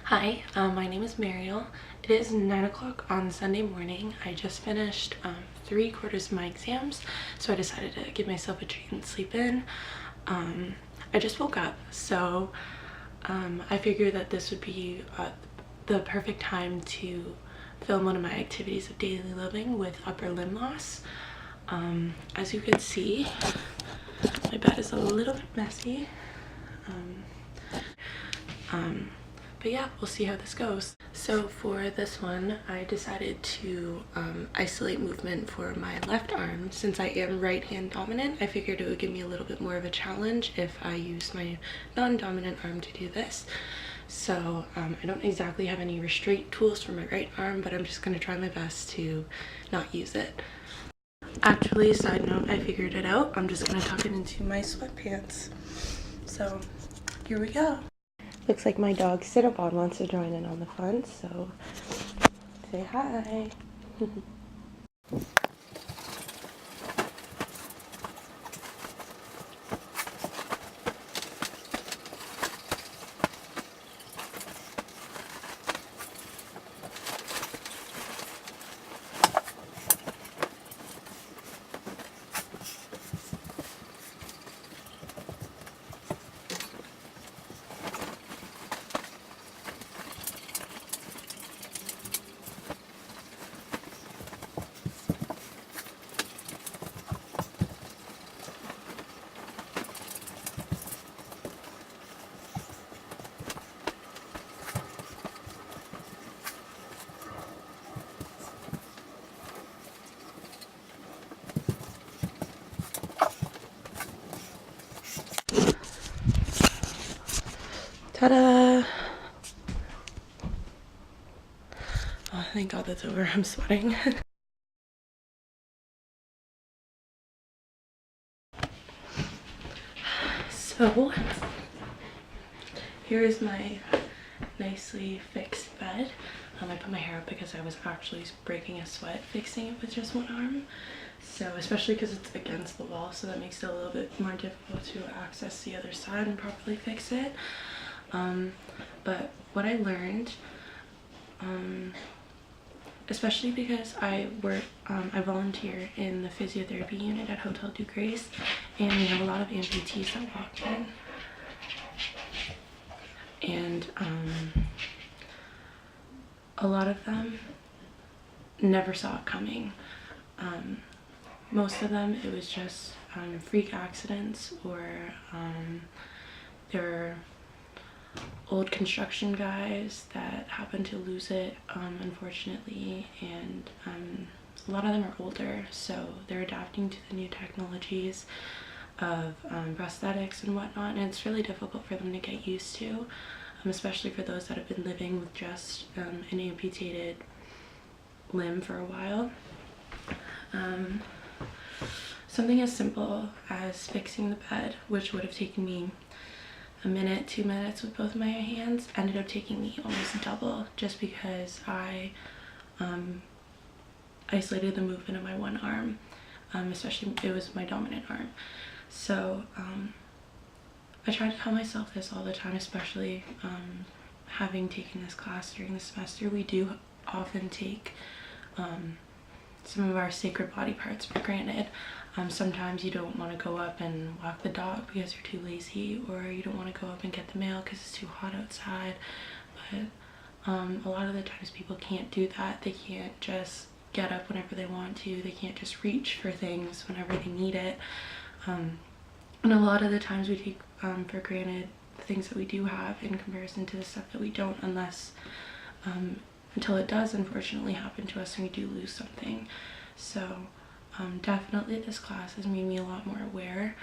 Hi, my name is Mariel. It is 9 o'clock on Sunday morning. I just finished 3/4 of my exams, so I decided to give myself a treat and sleep in. I just woke up, so I figured that this would be the perfect time to film one of my activities of daily living with upper limb loss. As you can see, my bed is a little bit messy. But yeah, we'll see how this goes. So for this one, I decided to isolate movement for my left arm. Since I am right hand dominant, I figured it would give me a little bit more of a challenge if I use my non-dominant arm to do this. So I don't exactly have any restraint tools for my right arm, but I'm just going to try my best to not use it. Actually, side note, I figured it out. I'm just going to tuck it into my sweatpants. So here we go. Looks like my dog Cinnabon wants to join in on the fun, so say hi. Ta-da! Oh, thank God that's over. I'm sweating. So, here is my nicely fixed bed. I put my hair up because I was actually breaking a sweat fixing it with just one arm. So, especially because it's against the wall, so that makes it a little bit more difficult to access the other side and properly fix it. But what I learned, especially because I volunteer in the physiotherapy unit at Hotel du Grace, and we have a lot of amputees that walk in. And a lot of them never saw it coming. Most of them, it was just freak accidents, or they're old construction guys that happen to lose it, unfortunately, and a lot of them are older, so they're adapting to the new technologies of prosthetics and whatnot, and it's really difficult for them to get used to, especially for those that have been living with just an amputated limb for a while. Something as simple as fixing the bed, which would have taken me a minute, 2 minutes with both my hands, ended up taking me almost double, just because I isolated the movement of my one arm, especially it was my dominant arm. So I try to tell myself this all the time, especially having taken this class during the semester. We do often take some of our sacred body parts for granted. Sometimes you don't want to go up and walk the dog because you're too lazy, or you don't want to go up and get the mail because it's too hot outside. But a lot of the times people can't do that. They can't just get up whenever they want to. They can't just reach for things whenever they need it. And a lot of the times we take for granted the things that we do have in comparison to the stuff that we don't, unless until it does unfortunately happen to us and we do lose something. So definitely this class has made me a lot more aware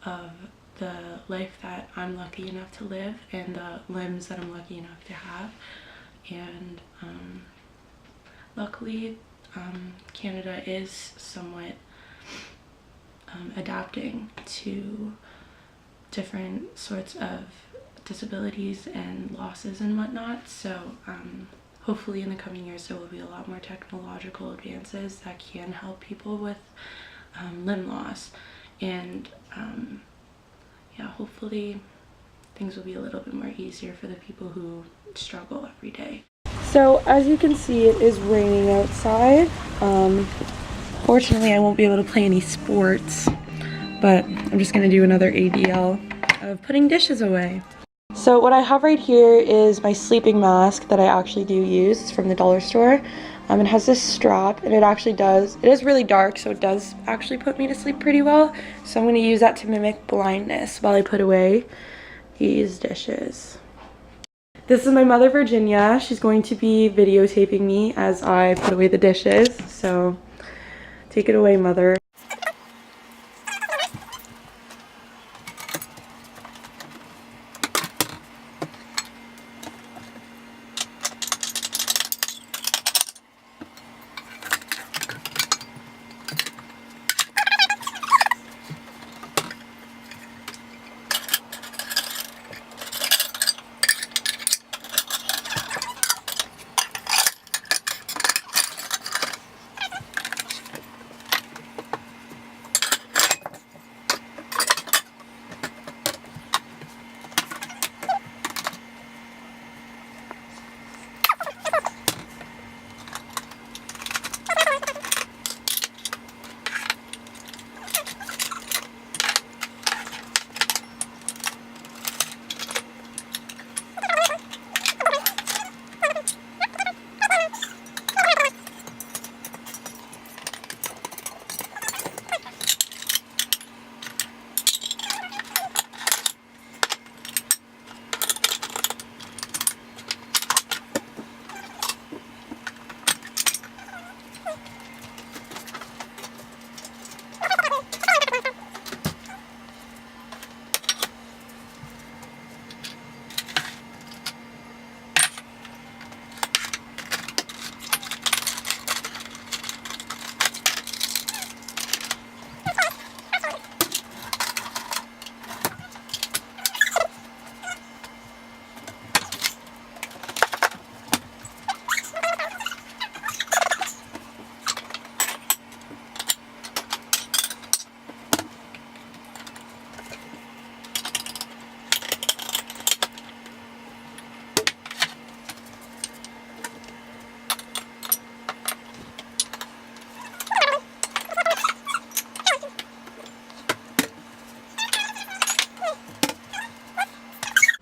of the life that I'm lucky enough to live and the limbs that I'm lucky enough to have. And luckily Canada is somewhat adapting to different sorts of disabilities and losses and whatnot. So hopefully in the coming years there will be a lot more technological advances that can help people with limb loss, and yeah, hopefully things will be a little bit more easier for the people who struggle every day. So as you can see, it is raining outside. Fortunately, I won't be able to play any sports, but I'm just gonna do another ADL of putting dishes away. So what I have right here is my sleeping mask that I actually do use. It's from the dollar store. It has this strap, and it is really dark, so it does actually put me to sleep pretty well. So I'm gonna use that to mimic blindness while I put away these dishes. This is my mother, Virginia. She's going to be videotaping me as I put away the dishes. So take it away, Mother.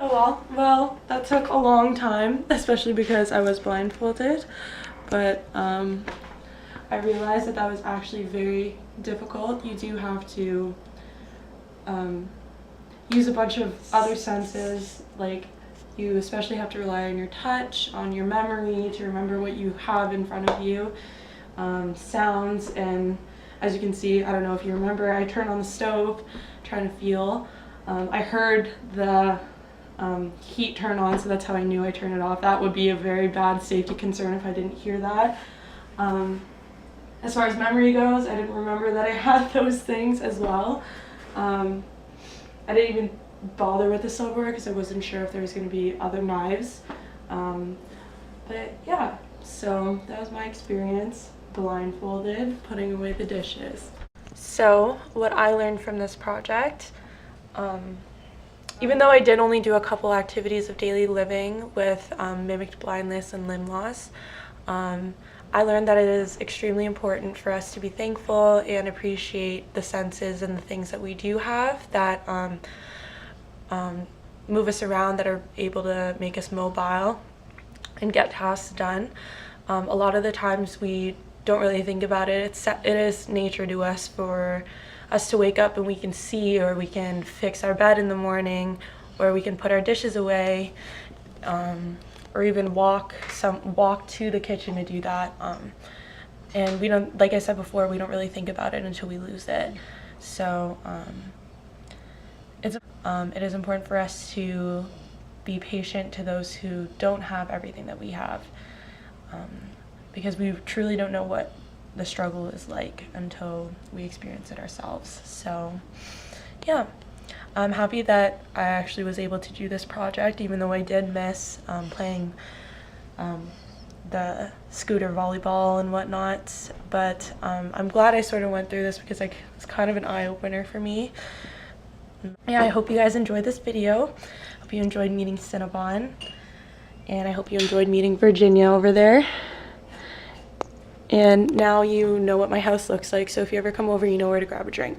Oh well, that took a long time, especially because I was blindfolded, but I realized that that was actually very difficult. You do have to use a bunch of other senses, like you especially have to rely on your touch, on your memory to remember what you have in front of you, sounds, and as you can see, I don't know if you remember, I turned on the stove trying to feel. I heard the heat turn on, so that's how I knew I turned it off. That would be a very bad safety concern if I didn't hear that. As far as memory goes, I didn't remember that I had those things as well. I didn't even bother with the silverware because I wasn't sure if there was going to be other knives. But yeah, so that was my experience blindfolded putting away the dishes. So what I learned from this project, even though I did only do a couple activities of daily living with mimicked blindness and limb loss, I learned that it is extremely important for us to be thankful and appreciate the senses and the things that we do have that move us around, that are able to make us mobile and get tasks done. A lot of the times we don't really think about it. It is nature to us for us to wake up and we can see, or we can fix our bed in the morning, or we can put our dishes away, or even walk to the kitchen to do that. And we don't, like I said before, we don't really think about it until we lose it. So it is important for us to be patient to those who don't have everything that we have, because we truly don't know what the struggle is like until we experience it ourselves. So yeah, I'm happy that I actually was able to do this project, even though I did miss playing the scooter volleyball and whatnot. But I'm glad I sort of went through this because it's kind of an eye-opener for me. Yeah, I hope you guys enjoyed this video. hope you enjoyed meeting Cinnabon. And I hope you enjoyed meeting Virginia over there. And now you know what my house looks like, so if you ever come over, you know where to grab a drink.